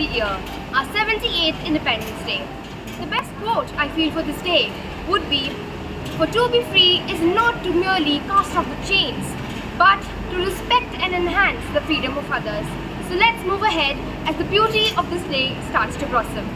the year, our 78th Independence Day. The best quote I feel for this day would be, "For to be free is not to merely cast off the chains, but to respect and enhance the freedom of others." So let's move ahead as the beauty of this day starts to blossom.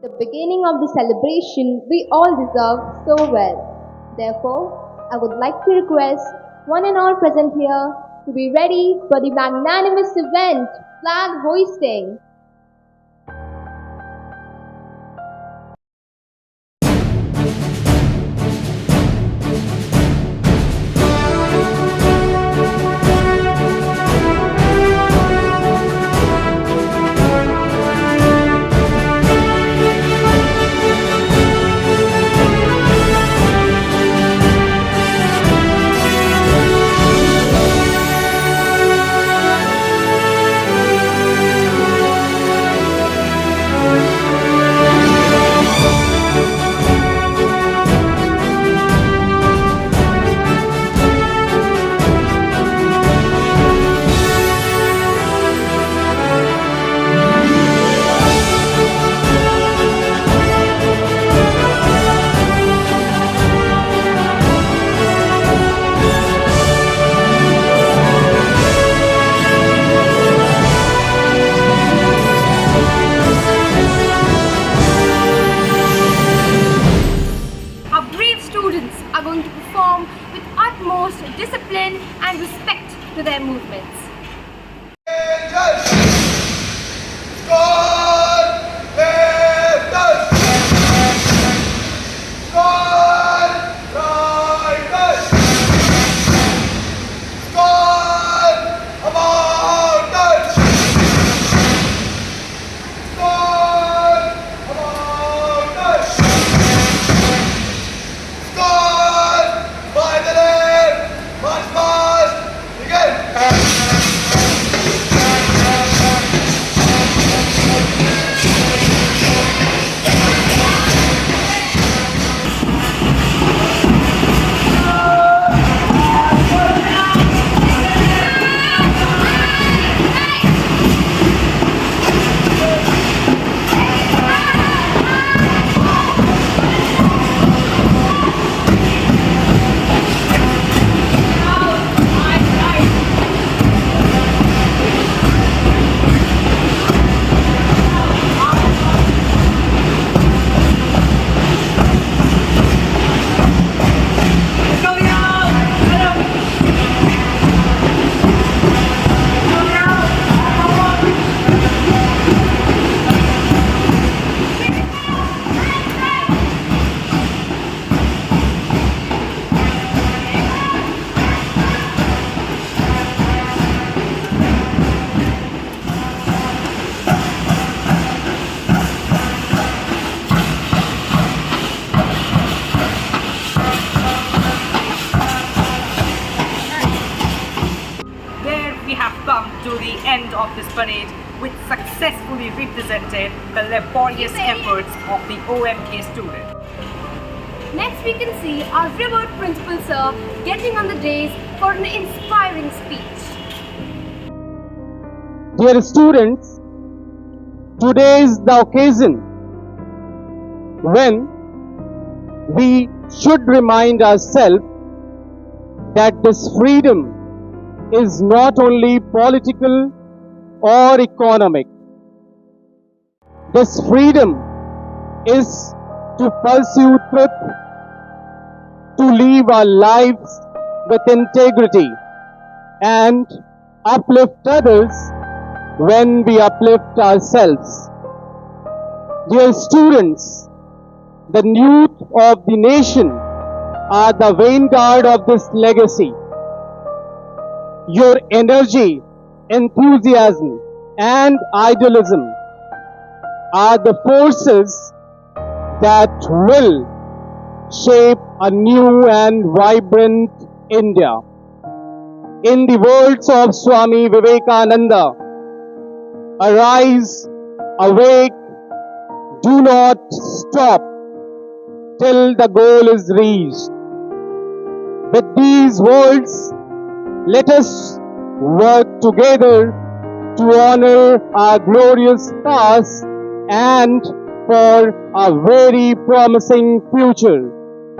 The beginning of the celebration we all deserve so well. Therefore, I would like to request one and all present here to be ready for the magnanimous event, flag hoisting. Are going to perform with utmost discipline and respect to their movements. To the end of this parade, which successfully represented the laborious efforts of the OMK students. Next we can see our revered principal sir getting on the dais for an inspiring speech. Dear students, today is the occasion when we should remind ourselves that this freedom is not only political or economic. This freedom is to pursue truth, to live our lives with integrity, and uplift others when we uplift ourselves. Dear students, the youth of the nation are the vanguard of this legacy. Your energy, enthusiasm, and idealism are the forces that will shape a new and vibrant India. In the words of Swami Vivekananda, arise, awake, do not stop till the goal is reached. With these words, let us work together to honor our glorious past and for a very promising future.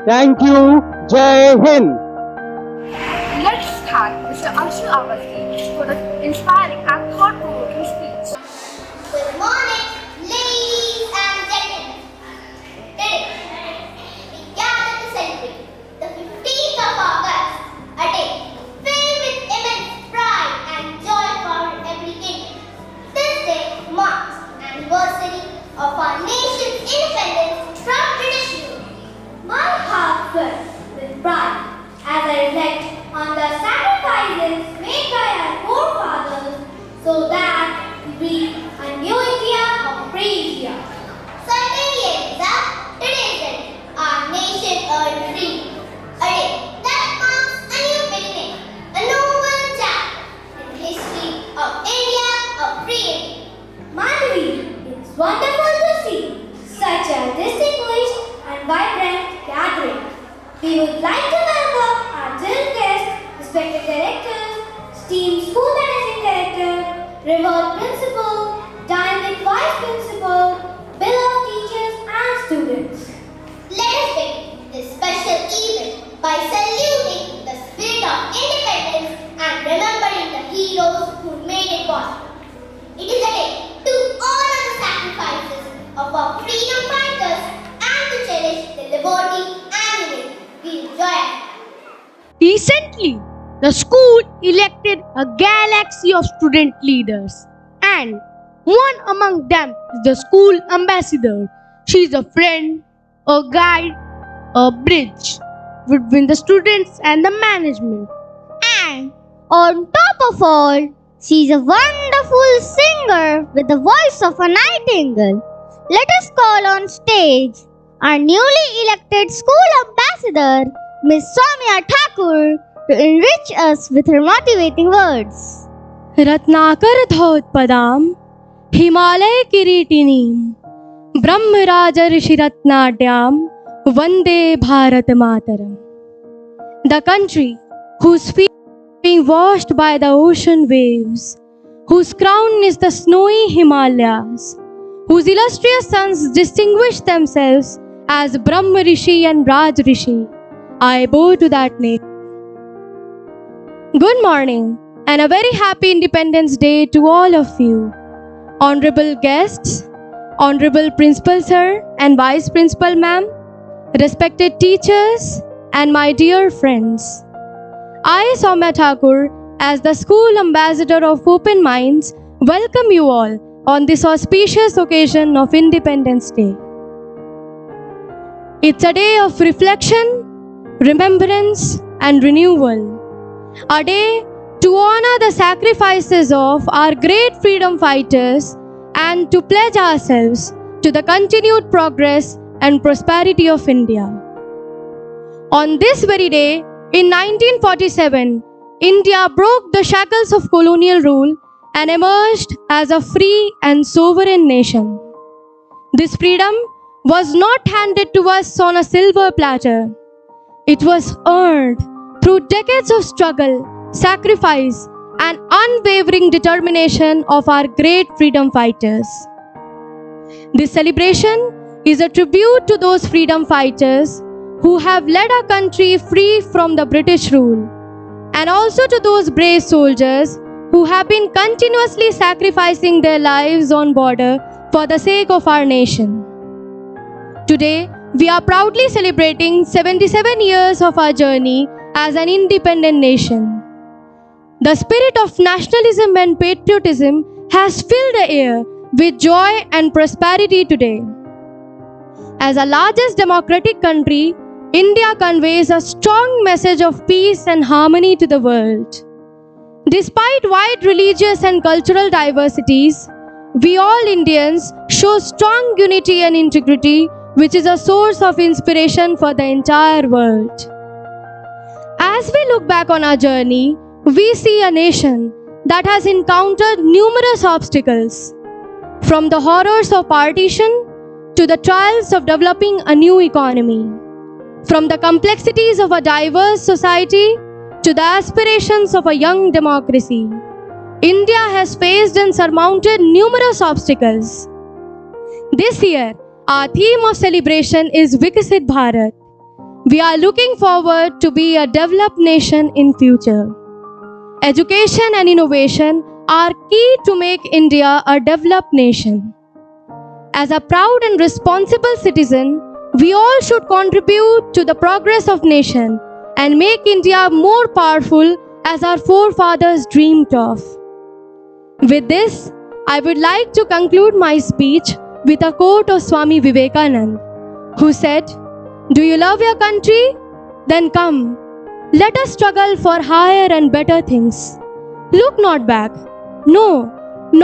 Thank you. Jai Hind. Let us thank Mr. Anshu Awasthi for the inspiring and thought-provoking speech. Good morning, ladies and gentlemen. Today, we gather to celebrate the 15th of August, a day filled with immense pride and joy for every Indian. This day marks the anniversary of our nation's independence from British rule. My heart fills with pride as I reflect on the sacrifices made by our forefathers so that we breathe a new India of free India. Certainly, Eliza, today's day, our nation earned freedom. A day that marks a new beginning, a noble chapter in the history of India, of free India. Madhavi, it's wonderful to see such a distinguished and vibrant gathering. We would like to welcome our dear guests, respected directors, esteemed school managing director, revered principal, dynamic vice principal, beloved teachers and students. Let us begin this special event by saluting the spirit of independence and remembering the heroes who made it possible. It is a day to honor the sacrifices of our freedom fighters and to cherish the liberty and unity we enjoy. Recently, the school elected a galaxy of student leaders, and one among them is the school ambassador. She is a friend, a guide, a bridge between the students and the management. And on top of all, she's a wonderful singer with the voice of a nightingale. Let us call on stage our newly elected school ambassador, Miss Soumya Thakur, to enrich us with her motivating words. Ratnakar Dhodpadam, Himalaya Kiritinim, Brahmaraja Rishiratnadyam, Vande Bharat Mataram. The country whose feet are being washed by the ocean waves, whose crown is the snowy Himalayas, whose illustrious sons distinguish themselves as Brahma Rishi and Raj Rishi, I bow to that name. Good morning and a very happy Independence Day to all of you. Honorable guests, Honorable Principal Sir and Vice Principal Ma'am, respected teachers and my dear friends. I, Soumya Thakur, as the School Ambassador of Open Minds, welcome you all on this auspicious occasion of Independence Day. It's a day of reflection, remembrance and renewal. A day to honor the sacrifices of our great freedom fighters and to pledge ourselves to the continued progress and prosperity of India. On this very day, in 1947, India broke the shackles of colonial rule and emerged as a free and sovereign nation. This freedom was not handed to us on a silver platter. It was earned through decades of struggle, sacrifice, and unwavering determination of our great freedom fighters. This celebration is a tribute to those freedom fighters who have led our country free from the British rule, and also to those brave soldiers who have been continuously sacrificing their lives on border for the sake of our nation. Today, we are proudly celebrating 77 years of our journey as an independent nation. The spirit of nationalism and patriotism has filled the air with joy and prosperity today. As the largest democratic country, India conveys a strong message of peace and harmony to the world. Despite wide religious and cultural diversities, we all Indians show strong unity and integrity, which is a source of inspiration for the entire world. As we look back on our journey, we see a nation that has encountered numerous obstacles, from the horrors of partition to the trials of developing a new economy, from the complexities of a diverse society to the aspirations of a young democracy. India has faced and surmounted numerous obstacles. This year, our theme of celebration is Viksit Bharat. We are looking forward to be a developed nation in future. Education and innovation are key to make India a developed nation. As a proud and responsible citizen, we all should contribute to the progress of nation and make India more powerful as our forefathers dreamed of. With this, I would like to conclude my speech with a quote of Swami Vivekananda, who said, "Do you love your country? Then come, let us struggle for higher and better things. Look not back. No,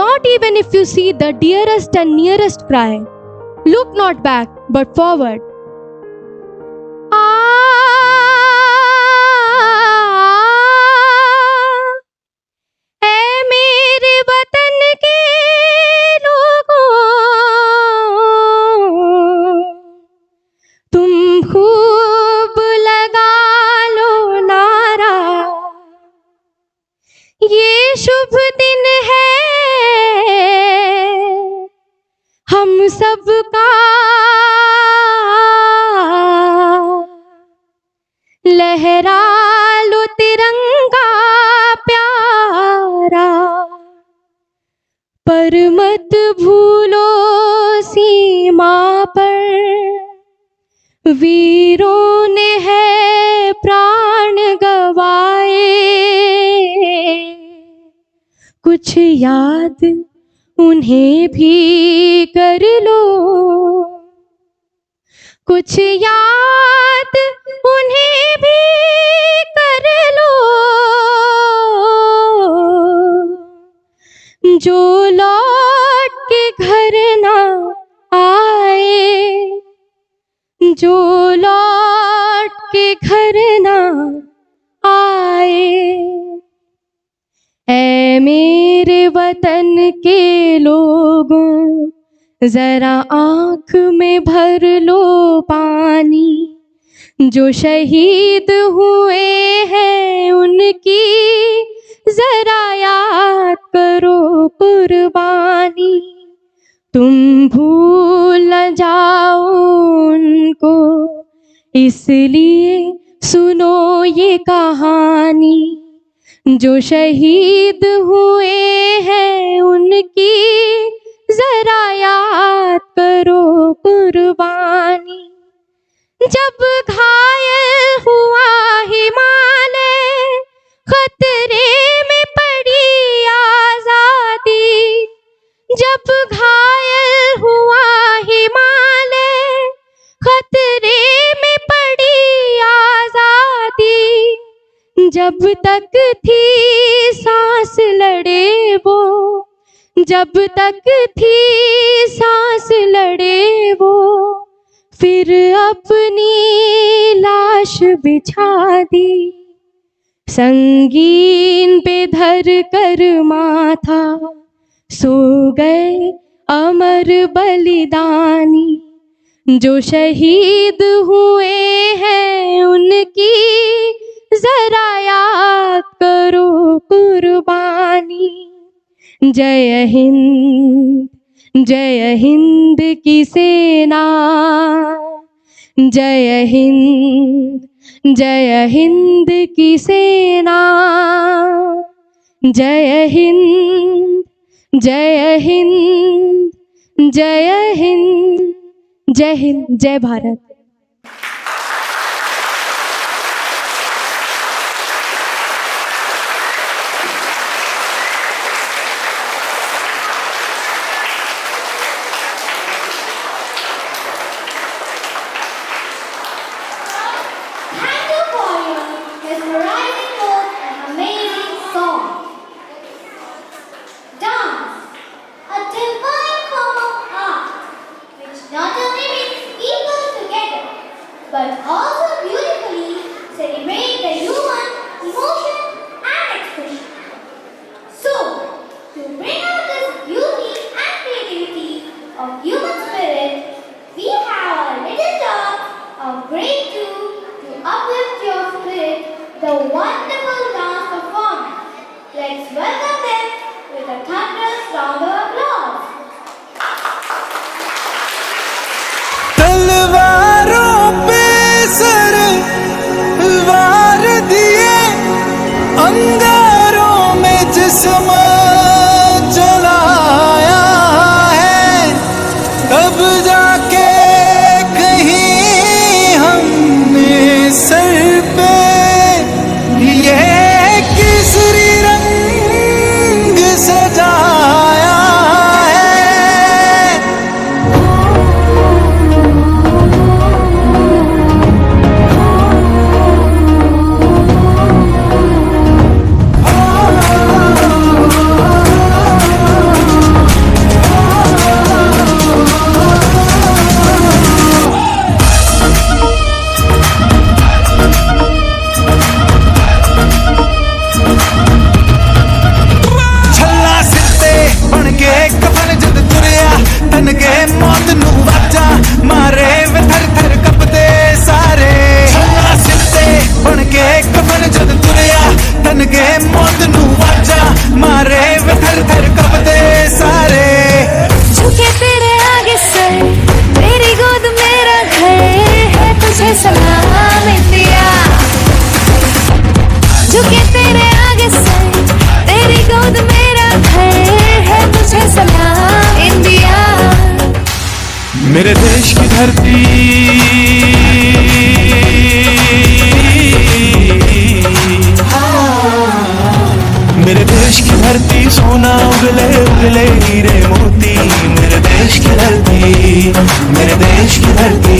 not even if you see the dearest and nearest cry. Look not back, but forward." ऐ मेरे वतन के लोगों, तुम खूब लगा लो नारा, ये शुभ दिन है हम सबका, लहरा लो तिरंगा प्यारा, पर मत भूलो सीमा पर वीरों ने है प्राण गवाए, कुछ याद उन्हें भी कर लो, कुछ याद उन्हें भी कर लो, जो लौट के घर ना आए, जो लौट के घर ना आए। ऐ मेरे वतन के लोगों, जरा आँख में भर लो पानी, जो शहीद हुए हैं उनकी जरा याद करो कुर्बानी। तुम भूल न जाओ उनको, इसलिए सुनो ये कहानी, जो शहीद हुए हैं उनकी जरा याद करो कुर्बानी। जब घायल हुआ हिमालय, खतरे में पड़ी आजादी, जब घायल हुआ हिमालय, खतरे में पड़ी आजादी, जब तक थी सांस लड़े वो, जब तक थी सांस लड़े वो, फिर अपनी लाश बिछा दी, संगीन पे धर कर माथा, सो गए अमर बलिदानी, जो शहीद हुए हैं उनकी जरा याद करो कुर्बानी। जय हिंद, जय हिंद की सेना, जय हिंद, जय हिंद की सेना, जय हिंद, जय हिंद, जय हिंद, जय हिंद, जय Bharat. Thank you for your mesmerizing notes and amazing song. Dance, a divine form of art, which not only brings people together, but also beautifully celebrate the human emotion and expression. So, to bring out this beauty and creativity of human spirit, we have a little talk of grade 2 to uplift your spirit, the wonderful dance performance. Let's welcome them with a thunderous round of applause. तलवारों पे sir वार दिए, अंगारों में जिस्म जलाया है, तब जाके कहीं हमने सर पे ये केसरी रंग सजाया है। छल्ला सिੱਤੇ बन के कफन जद तुरिया, तन के मौत नू वाजा मारे वे थर थर कपदे सारे। छल्ला सिੱਤੇ बन के कफन जद तुरिया, तन के मौत नू वाजा मारे वे थर थर कपदे सारे। झुके तेरे आगे सर, तेरी गोद मेरा घर है, तुझे सलाम इंडिया। झुके तेरे आगे सर, तेरी गोद मेरा घर है, तुझे सलाम इंडिया। मेरे देश की धरती मेरे देश की धरती, सोना उगले उगले हीरे मोती। मेरे देश की धरती, मेरे देश की धरती।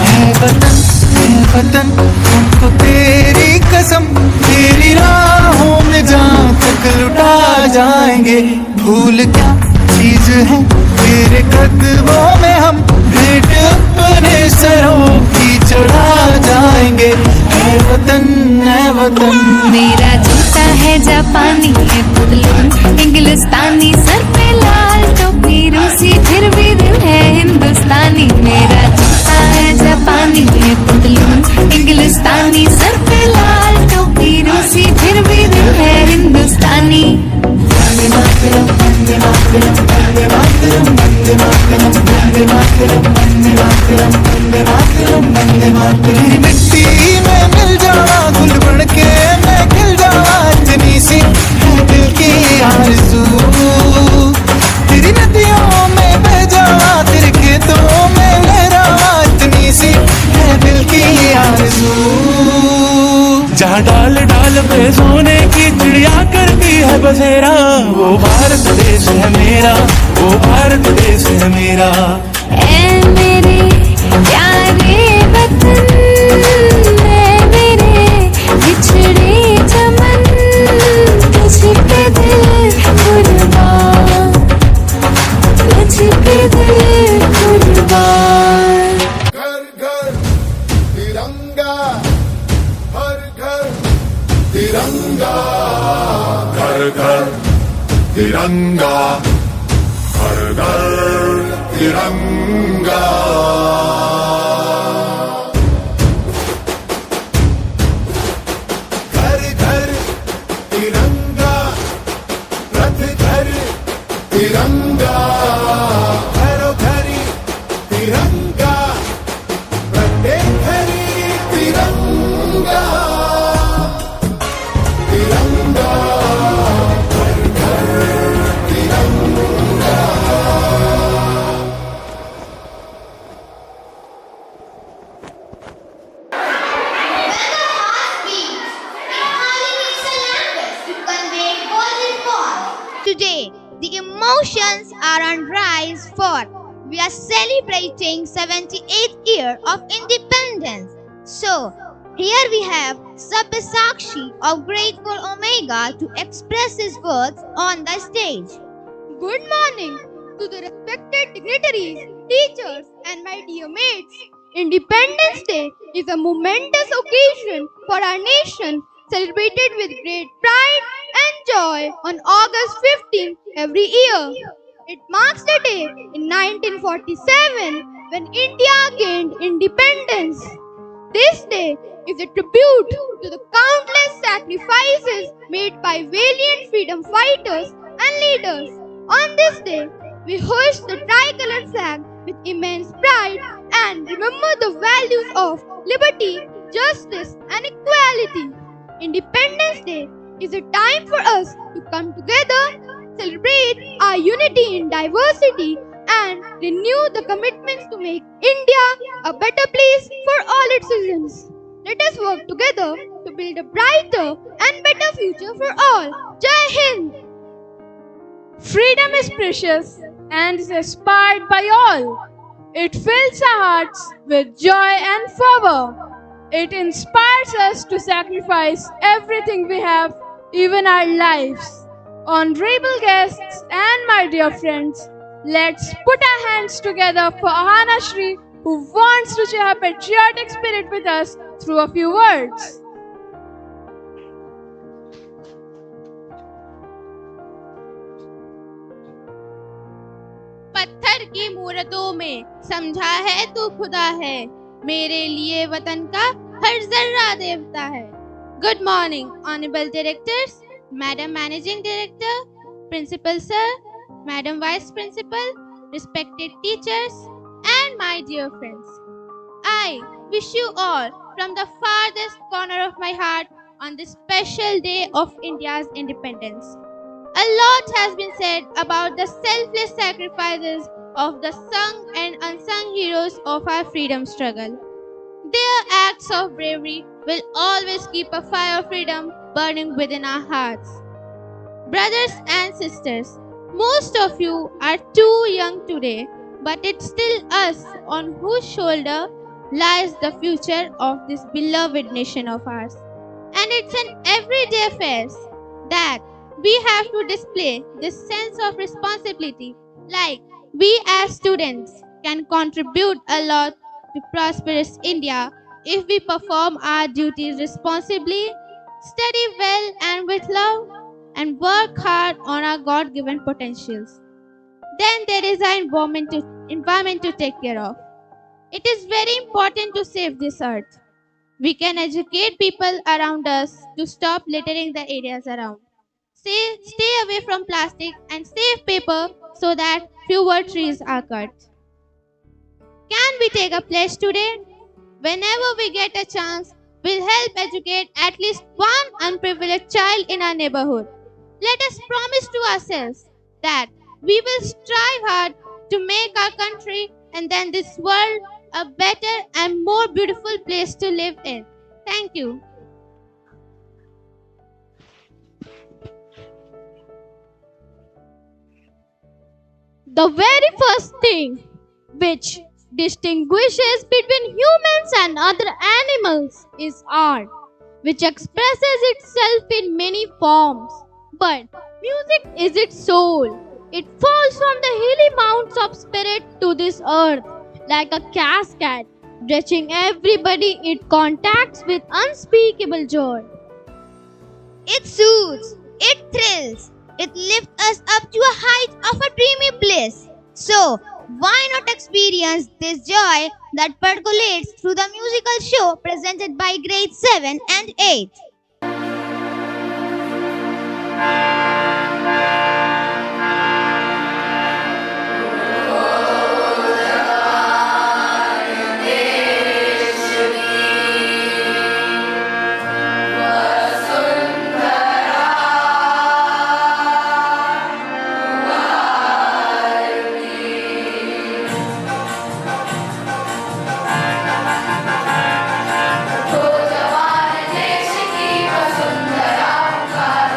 है वतन हमको तेरी कसम, तेरी राहों में जहाँ तक लुटा जाएंगे। भूल क्या चीज है तेरे कदमों में, हम भेंट अपने सरों की चढ़ा जाएंगे। है वतन, है वतन। मेरा जूता है जापानी, है पतलून इंग्लिस्तानी, सर पे लाल टोपी रूसी, फिर भी दिल है हिंदुस्तानी। मेरा जूता है जापानी, है पतलून इंग्लिस्तानी, सर पे लाल टोपी रूसी, फिर भी दिल है हिंदुस्तानी। वंदे मातरम, वंदे मातरम, वंदे मातरम, वंदे मातरम, वंदे मातरम, वंदे मातरम, वंदे मातरम, वंदे मातरम। तेरी मिट्टी में मिल जावा, गुल बन के मैं खिल जावा, इतनी सी है दिल की आरज़ू। तेरी नदियों में बह जावा, तेरे खेतों में लहरावा, इतनी सी है दिल की आरज़ू। जहाँ डाल डाल पे सोने की चिड़िया करती है बसेरा, वो भारत देश है मेरा, वो भारत देश है मेरा। ऐ मेरे प्यारे वतन, ऐ मेरे बिछड़े चमन, तुझ पे दिल कुर्बान, तुझ पे दिल कुर्बान। घर घर तिरंगा, हर घर तिरंगा, घर घर तिरंगा, हर घर तिरंगा। घर घर तिरंगा, रथ घर तिरंगा, घरों घरी तिरंगा। today, the emotions are on rise for we are celebrating 78th year of independence. So, here we have Sabyasachi of Grateful Omega to express his words on the stage. Good morning to the respected dignitaries, teachers, and my dear mates. Independence Day is a momentous occasion for our nation, celebrated with great pride and joy on August 15th every year. It marks the day in 1947 when India gained independence. This day is a tribute to the countless sacrifices made by valiant freedom fighters and leaders. On this day, we hoist the tricolored flag with immense pride and remember the values of liberty, justice, and equality. Independence Day is a time for us to come together, celebrate our unity in diversity, and renew the commitments to make India a better place for all its citizens. Let us work together to build a brighter and better future for all. Jai Hind! Freedom is precious and is aspired by all. It fills our hearts with joy and fervor. It inspires us to sacrifice everything we have, even our lives. Honorable guests and my dear friends, let's put our hands together for Ahana Shri, who wants to share her patriotic spirit with us through a few words. पत्थर की मूरतों में समझा है तू खुदा है, मेरे लिए वतन का हर जर्रा देवता है. Good morning, honorable directors, Madam Managing Director, Principal Sir, Madam Vice Principal, respected teachers, and my dear friends. I wish you all from the farthest corner of my heart on this special day of India's independence. A lot has been said about the selfless sacrifices of the sung and unsung heroes of our freedom struggle. Their acts of bravery will always keep a fire of freedom burning within our hearts. Brothers and sisters, most of you are too young today, but it's still us on whose shoulder lies the future of this beloved nation of ours. And it's an everyday affair that we have to display this sense of responsibility. Like we as students can contribute a lot to prosperous India if we perform our duties responsibly, study well and with love, and work hard on our God-given potentials. Then there is our environment to take care of. It is very important to save this earth. We can educate people around us to stop littering the areas around. Stay away from plastic and save paper so that fewer trees are cut. Can we take a pledge today? Whenever we get a chance, we'll help educate at least one unprivileged child in our neighborhood. Let us promise to ourselves that we will strive hard to make our country and then this world a better and more beautiful place to live in. Thank you. The very first thing which distinguishes between humans and other animals is art, which expresses itself in many forms. But music is its soul. It falls from the hilly mounts of spirit to this earth like a cascade, reaching everybody it contacts with unspeakable joy. It soothes, it thrills, it lifts us up to a height of a dreamy bliss. So, why not experience this joy that percolates through the musical show presented by grades 7 and 8? जवान देश की वसुंधरा पुकार,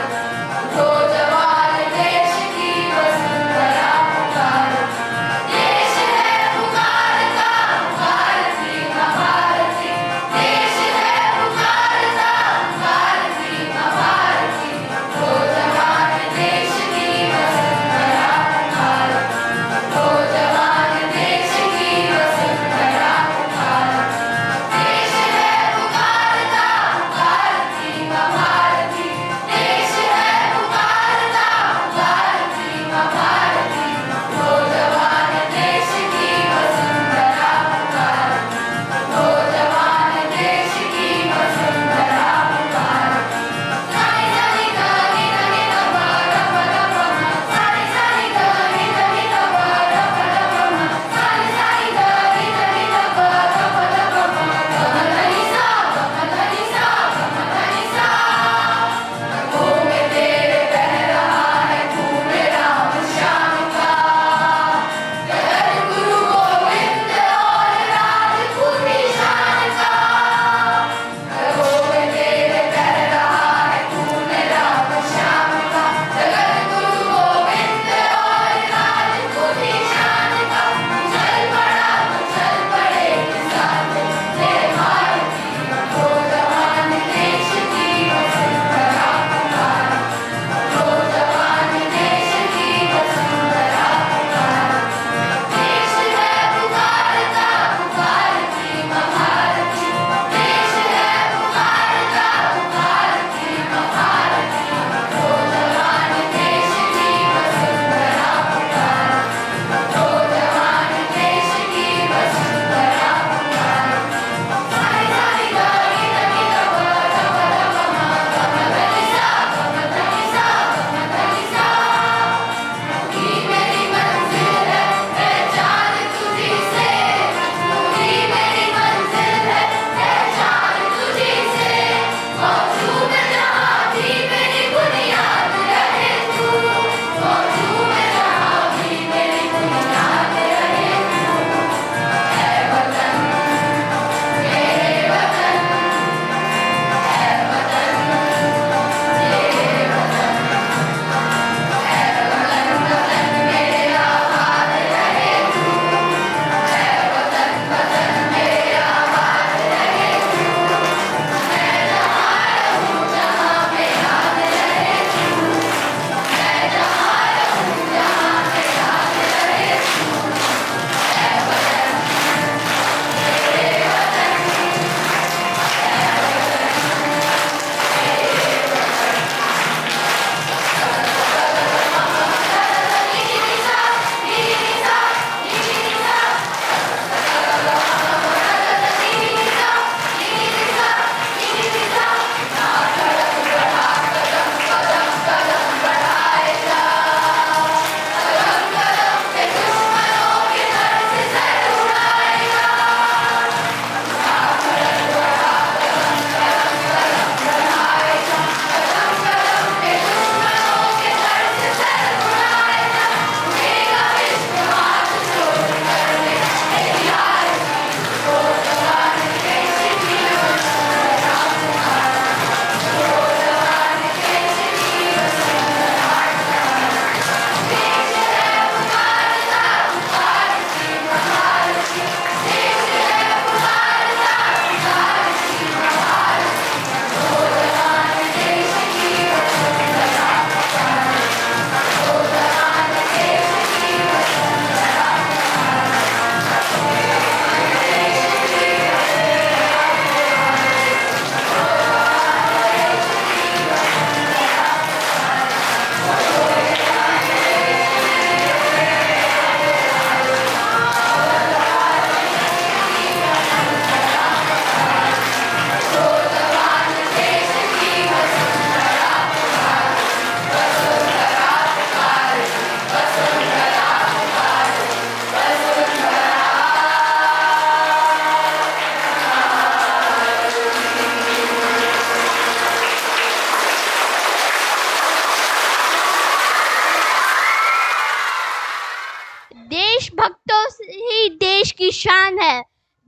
शान है।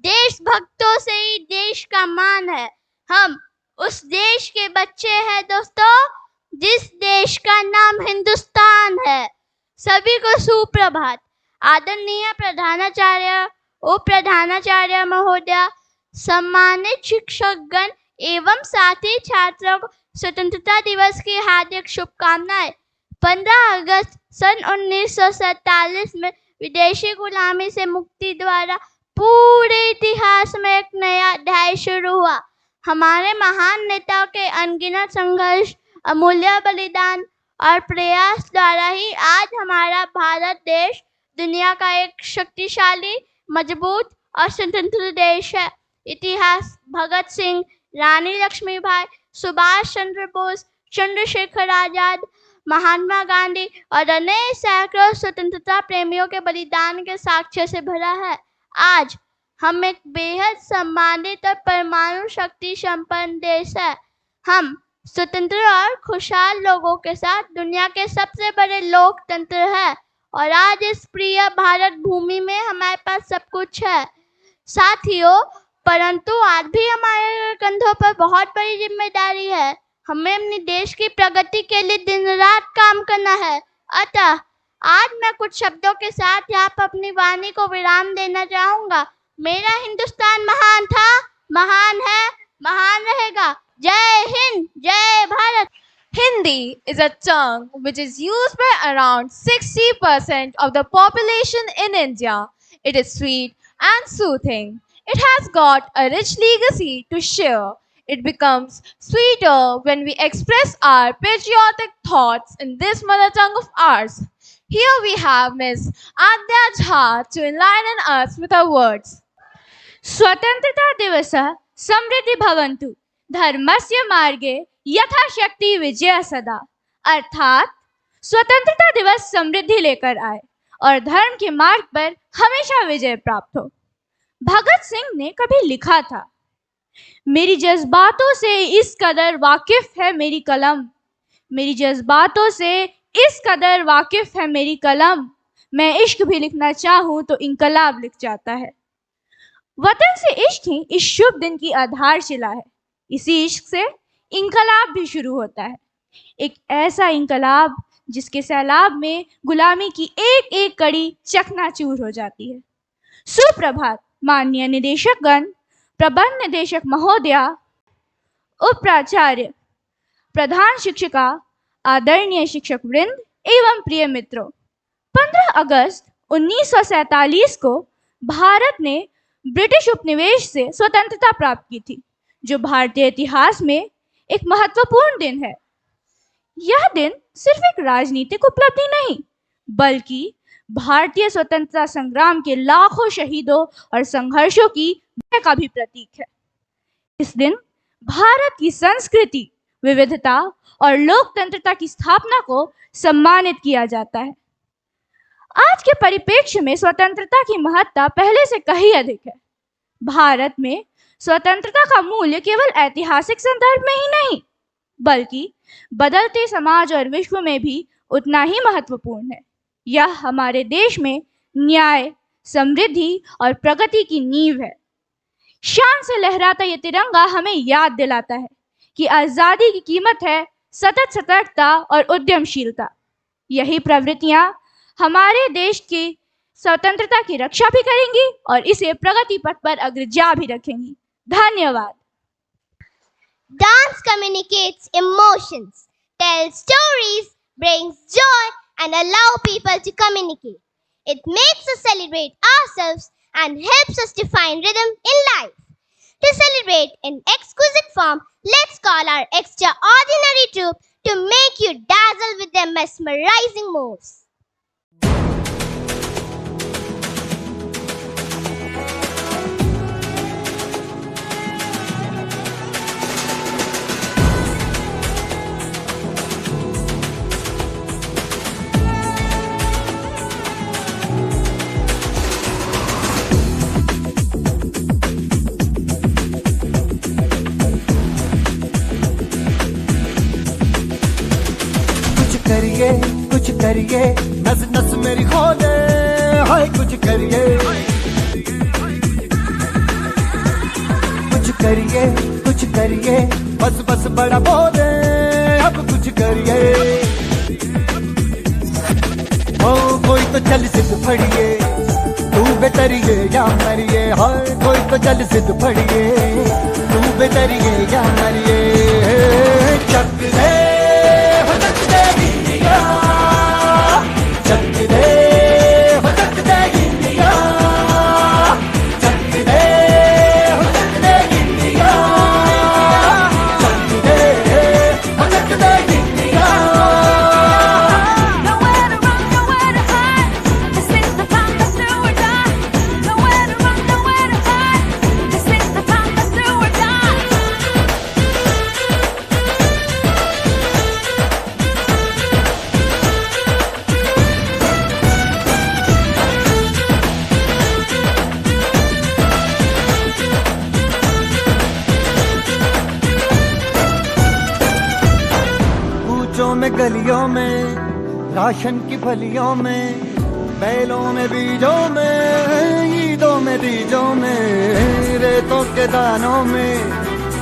देशभक्तों से ही देश का मान है। हम उस देश के बच्चे हैं दोस्तों, जिस देश का नाम हिंदुस्तान है। सभी को सुप्रभात। आदरणीय प्रधानाचार्य, उप प्रधानाचार्य महोदय, सम्मानित शिक्षकगण एवं साथी छात्रों को स्वतंत्रता दिवस की हार्दिक शुभकामनाएं। 15 अगस्त सन 1947 में विदेशी गुलामी से मुक्ति द्वारा पूरे इतिहास में एक नया अध्याय शुरू हुआ। हमारे महान नेताओं के अनगिनत संघर्ष, अमूल्य बलिदान और प्रयास द्वारा ही आज हमारा भारत देश दुनिया का एक शक्तिशाली, मजबूत और स्वतंत्र देश है। इतिहास भगत सिंह, रानी लक्ष्मीबाई, सुभाष चंद्र बोस, चंद्रशेखर आजाद, महात्मा गांधी और अन्य सैकड़ों स्वतंत्रता प्रेमियों के बलिदान के साक्ष्य से भरा है। आज हम एक बेहद सम्मानित और परमाणु शक्ति संपन्न देश है। हम स्वतंत्र और खुशहाल लोगों के साथ दुनिया के सबसे बड़े लोकतंत्र है और आज इस प्रिय भारत भूमि में हमारे पास सब कुछ है साथियों, परंतु आज भी हमारे कंधों पर बहुत बड़ी जिम्मेदारी है। हमें अपने देश की प्रगति के लिए दिन रात काम करना है। अतः आज मैं कुछ शब्दों के साथ यहाँ पर अपनी वाणी को विराम देना चाहूँगा। मेरा हिंदुस्तान महान था, महान है, महान रहेगा। जय हिंद, जय Bharat. Hindi is a tongue which is used by around 60% of the population in India. It is sweet and soothing. It has got a rich legacy to share. It becomes sweeter when we express our patriotic thoughts in this mother tongue of ours. Here we have Ms. Adya Jha to enlighten us with her words. स्वतंत्रता दिवसः समृद्धि भवन्तु, धर्मस्य मार्गे यथाशक्ति विजय सदा। अर्थात स्वतंत्रता दिवस समृद्धि लेकर आए और धर्म के मार्ग पर हमेशा विजय प्राप्त हो। भगत सिंह ने कभी लिखा था, मेरी जज्बातों से इस कदर वाकिफ है मेरी कलम, मेरी जज्बातों से इस कदर वाकिफ है मेरी कलम, मैं इश्क भी लिखना चाहूं तो इनकलाब लिख जाता है। वतन से इश्क ही इस शुभ दिन की आधारशिला है। इसी इश्क से इनकलाब भी शुरू होता है, एक ऐसा इनकलाब जिसके सैलाब में गुलामी की एक एक कड़ी चकनाचूर हो जाती है। सुप्रभात माननीय निदेशकगण, प्रबंध निदेशक महोदया, उप प्राचार्य, प्रधान शिक्षिका, आदरणीय शिक्षक वृंद एवं प्रिय मित्रों। 15 अगस्त 1947 को भारत ने ब्रिटिश उपनिवेश से स्वतंत्रता प्राप्त की थी, जो भारतीय इतिहास में एक महत्वपूर्ण दिन है। यह दिन सिर्फ एक राजनीतिक उपलब्धि नहीं, बल्कि भारतीय स्वतंत्रता संग्राम के लाखों शहीदों और संघर्षों की विजय का भी प्रतीक है। इस दिन भारत की संस्कृति, विविधता और लोकतंत्रता की स्थापना को सम्मानित किया जाता है। आज के परिप्रेक्ष्य में स्वतंत्रता की महत्ता पहले से कहीं अधिक है। भारत में स्वतंत्रता का मूल्य केवल ऐतिहासिक संदर्भ में ही नहीं, बल्कि बदलते समाज और विश्व में भी उतना ही महत्वपूर्ण है। यह हमारे देश में न्याय, समृद्धि और प्रगति की नींव है। शान से लहराता ये तिरंगा हमें याद दिलाता है कि आज़ादी की कीमत है सतत सतर्कता और उद्यमशीलता। यही प्रवृत्तियां हमारे देश की स्वतंत्रता की रक्षा भी करेंगी और इसे प्रगति पथ पर अग्रजा भी रखेंगी। धन्यवाद। Dance communicates emotions, tells stories, brings joy and allow people to communicate. It makes us celebrate ourselves and helps us to find rhythm in life. To celebrate in exquisite form, let's call our extraordinary troupe to make you dazzle with their mesmerizing moves. कुछ करिए, नस नस मेरी खोले, हाय कुछ करिए। करिए बस बस बड़ा बोले अब कुछ करिए ओ कोई तो चल सिद्ध फड़िए तू बेतरिए या मरिए हाय कोई तो चल सिद्ध फड़िए तू बेतरिए या मरिए चक दे हो चक दे इंडिया चक दे हो चक दे इंडिया चक दे हो चक दे इंडिया चक दे हो चक दे इंडिया में गलियों में राशन की फलियों में बैलों में बीजों में ईदों में बीजों में रेतों के दानों में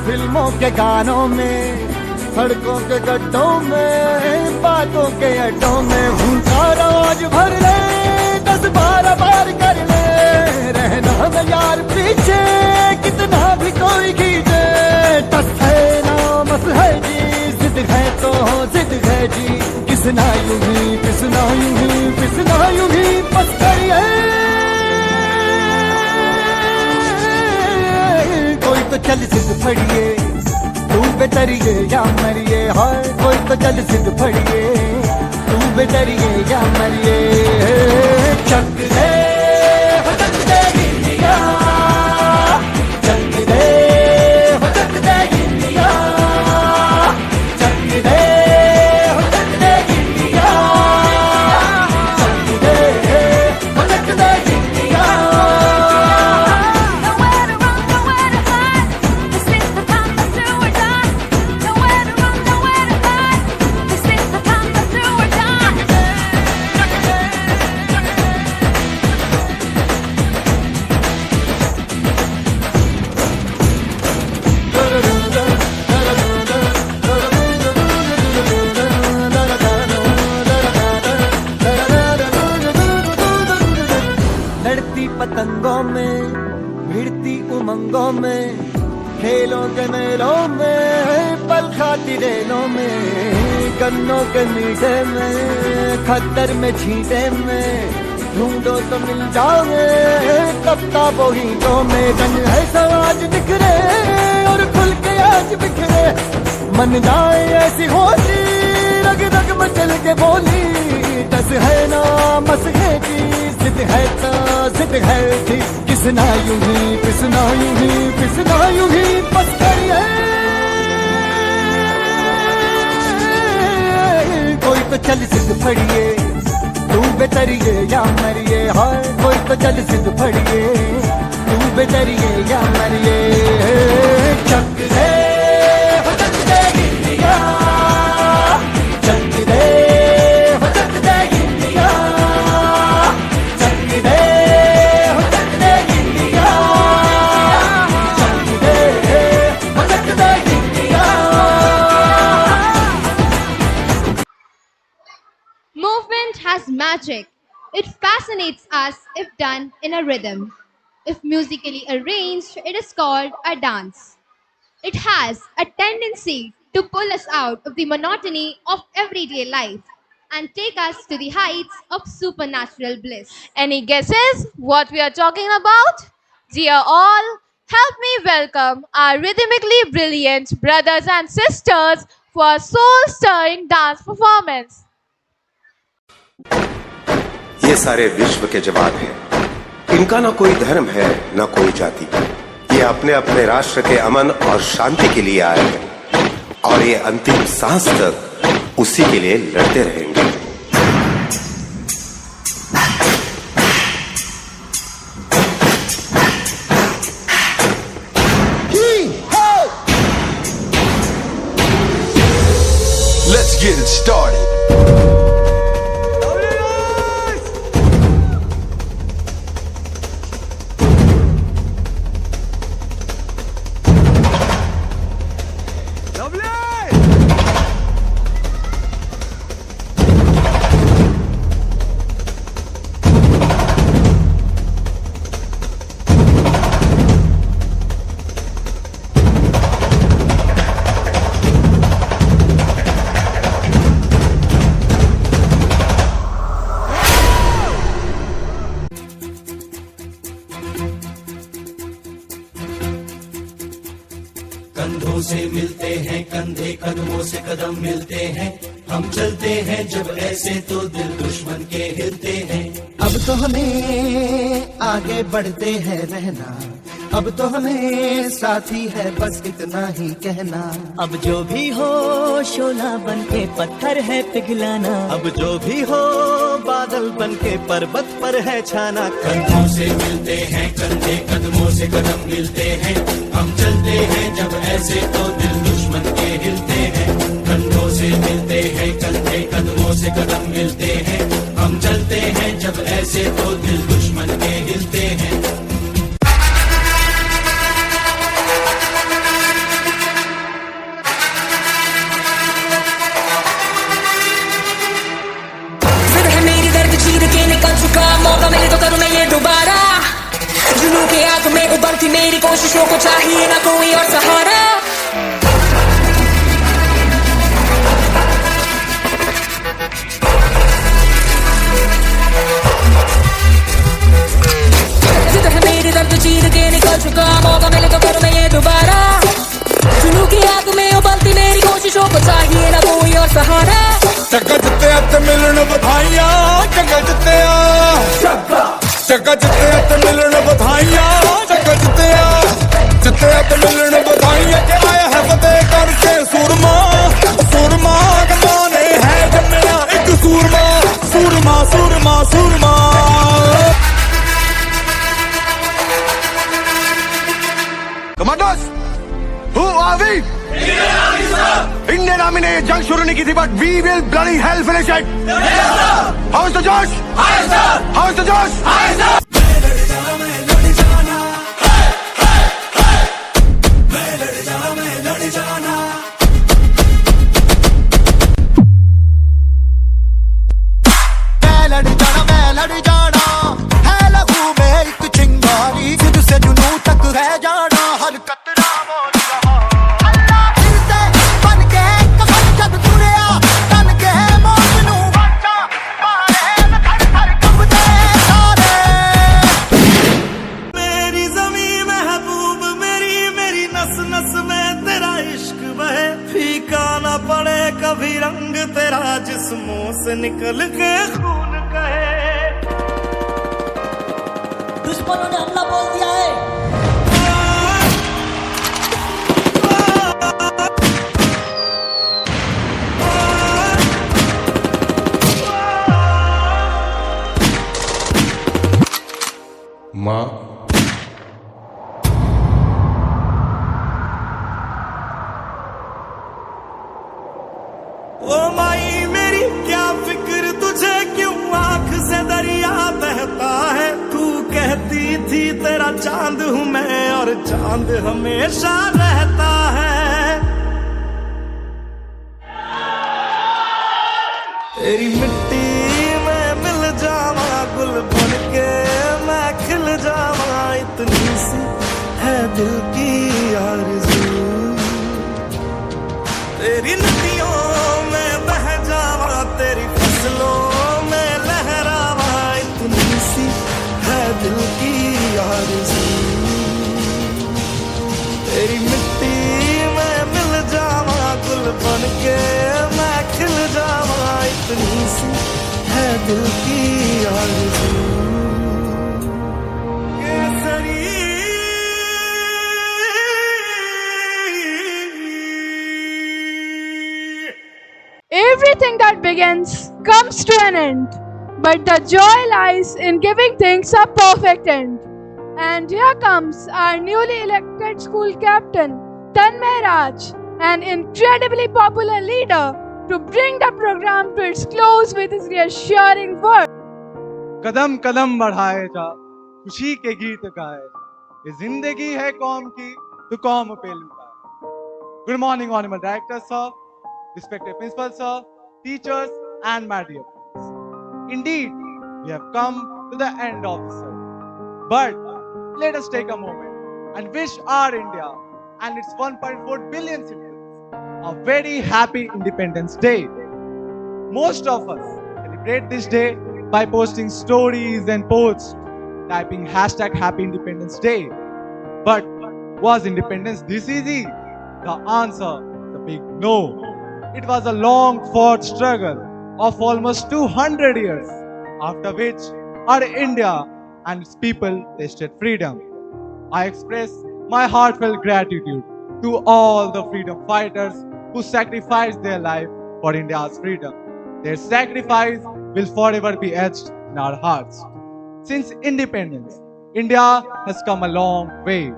फिल्मों के गानों में सड़कों के गड्ढों में बातों के अड्डों में भूखा रोज भर ले 10-12 बार कर ले रहना न यार पीछे कितना भी कोई खींचे टस है ना मस है जी जिद है तो जिद है जी किसना यूं ही पिसना यूं ही पिसना यूं ही बस करिए कोई तो चल सिद्ध फड़िए तू बेतरिए या मरिए हाय कोई तो चल सिद्ध फड़िए तू बेतरिए या मरिए चक दे हो चक दे इंडिया चक दे हो चक दे इंडिया चक दे हो चक दे इंडिया चक दे हो चक दे इंडिया लड़ती पतंगों में भिड़ती उमंगों में खेलों के मेलों में पल खाती रेलों में गन्नों के मीठे में खद्दर में छींटे में ढूंढो तो मिल जाओगे किताबों हीटों में रंग है समाज बिखरे और खुल के आज बिखरे मन जाए ऐसी होली रग रग मचल के बोली टस है ना मस है जी जिद है तो जिद है जी किसना यूं ही पिसना यूं ही पिसना यूं ही बस करिए कोई तो चल सिद्ध फड़िए तू बेतरिए या मरिए हाय कोई तो चल सिद्ध फड़िए तू बेतरिए या मरिए चक दे हो चक दे इंडिया चक दे हो चक दे इंडिया चक दे हो चक दे इंडिया चक दे हो चक दे India Movement has magic. It fascinates us if done in a rhythm. If musically arranged, it is called a dance. It has a tendency to pull us out of the monotony of everyday life and take us to the heights of supernatural bliss. Any guesses what we are talking about? Dear all, help me welcome our rhythmically brilliant brothers and sisters for a soul-stirring dance performance. ये सारे विश्व के जवाब हैं। इनका ना कोई धर्म है ना कोई जाति। ये अपने अपने राष्ट्र के अमन और शांति के लिए आए हैं और ये अंतिम सांस तक उसी के लिए लड़ते रहेंगे। Let's get it started. कदमों से कदम मिलते हैं, हम चलते हैं जब ऐसे तो दिल दुश्मन के हिलते हैं। अब तो हमें आगे बढ़ते हैं रहना, अब तो हमें साथी है बस इतना ही कहना। अब जो भी हो शोला बन के पत्थर है पिघलाना, अब जो भी हो बादल बन के पर्वत पर है छाना। कंधों से मिलते हैं कंधे, कदमों से कदम मिलते हैं, हम चलते हैं जब ऐसे तो दिल दुश्मन के हिलते हैं। कंधों से मिलते हैं कंधे, कदमों से कदम मिलते हैं, हम चलते हैं जब ऐसे तो दिल दुश्मन के हिलते हैं। निकल चुका मौका मिले तो करूँ मैं ये दोबारा। जुनून के आग में उबलती मेरी कोशिशों को चाहिए ना कोई और सहारा। जिद है मेरी दर्द चीर के निकल चुका मौका मिले तो करूँ मैं ये दोबारा। जुनून की आग में उबलती मेरी कोशिशों को चाहिए ना कोई और सहारा। चक्का जिते हथ मिलन बधाइयां, चक्का जिते हथ मिलन बधाइयां, चक्का जिते हथ मिलन बधाइयां। के आया है फतेह करके सूरमा, सूरमा कमाने है जन्मया एक सूरमा, सूरमा सूरमा सूरमा। Commandos, who are we? Indian Army ने ये जंग शुरू नहीं की थी, but we will bloody hell finish it. How is the Josh? How is the Josh? मैं लड़ जाना है लहू में एक चिंगारी, सिर से जुनून तक है जाना हर कतरा बोल रहा। अल्लाह फिर से बन के कफन जब तुरिया, तन के मौत नू बचा मारे में थर थर कंबदे सारे। मेरी ज़मीं महबूब मेरी, मेरी नस नस में तेरा इश्क बहे, फीका ना पड़े कभी रंग तेरा जिस्मों से निकल के खून कहे। दुश्मनों ने हमला बोल दिया है। माँ ओ माई मेरी क्या फिक्र तुझे, क्यों आंख से दरिया बहता है। तू कहती थी तेरा चांद हूँ मैं और चांद हमेशा रहता है। तेरी मिट्टी में मिल जावा गुल बन के मैं खिल जावा, इतनी सी है दिल की आरज़ू। तेरी नदियों में बह जावा, तेरी फसलों में लहरावा, इतनी सी है दिल की आरज़ू। तेरी मिट्टी में मिल जावा गुल बन के मैं खिल जावा, इतनी सी है दिल की आरज़ू। Everything that begins comes to an end, but the joy lies in giving things a perfect end. And here comes our newly elected school captain, Tanmay Raj, an incredibly popular leader, to bring the program to its close with his reassuring words. कदम कदम बढ़ाए जा, खुशी के गीत गाए जा, ये जिंदगी है कौम की तो कौम पे लुटाए। Good morning, honorable director sir, respected principal sir, teachers and my dear friends. Indeed, we have come to the end of the circle. But let us take a moment and wish our India and its 1.4 billion citizens a very happy Independence Day. Most of us celebrate this day by posting stories and posts, typing hashtag Happy Independence Day. But was independence this easy? The answer is a big no. It was a long fought struggle of almost 200 years, after which our India and its people tasted freedom. I express my heartfelt gratitude to all the freedom fighters who sacrificed their life for India's freedom. Their sacrifice will forever be etched in our hearts. Since independence, India has come a long way.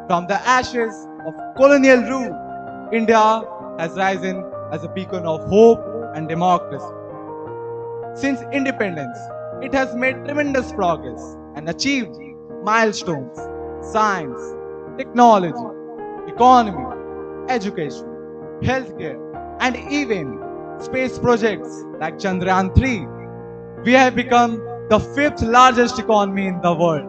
From the ashes of colonial rule, India has risen as a beacon of hope and democracy. Since independence, it has made tremendous progress and achieved milestones: science, technology, economy, education, healthcare, and even space projects like Chandrayaan 3. We have become the 5th largest economy in the world.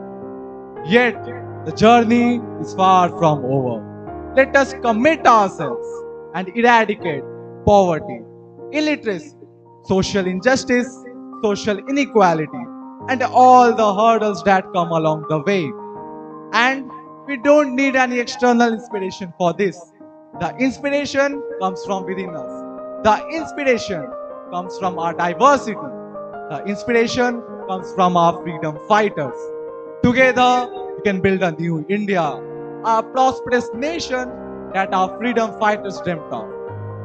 Yet, the journey is far from over. Let us commit ourselves and eradicate poverty, illiteracy, social injustice, social inequality, and all the hurdles that come along the way. And we don't need any external inspiration for this. The inspiration comes from within us. The inspiration comes from our diversity. The inspiration comes from our freedom fighters. Together, we can build a new India, a prosperous nation that our freedom fighters dreamt of.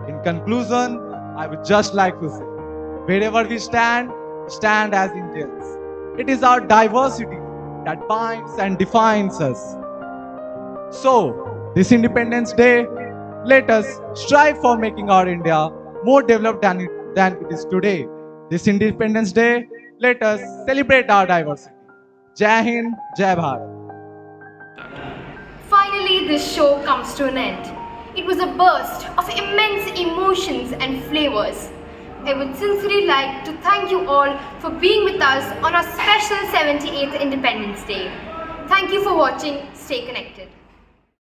In conclusion, I would just like to say, wherever we stand as Indians. It is our diversity that binds and defines us. So, this Independence Day, let us strive for making our India more developed than it is today. This Independence Day, let us celebrate our diversity. Jai Hind, Jai Bharat. Finally, this show comes to an end. It was a burst of immense emotions and flavors. I would sincerely like to thank you all for being with us on our special 78th Independence Day. Thank you for watching. Stay connected.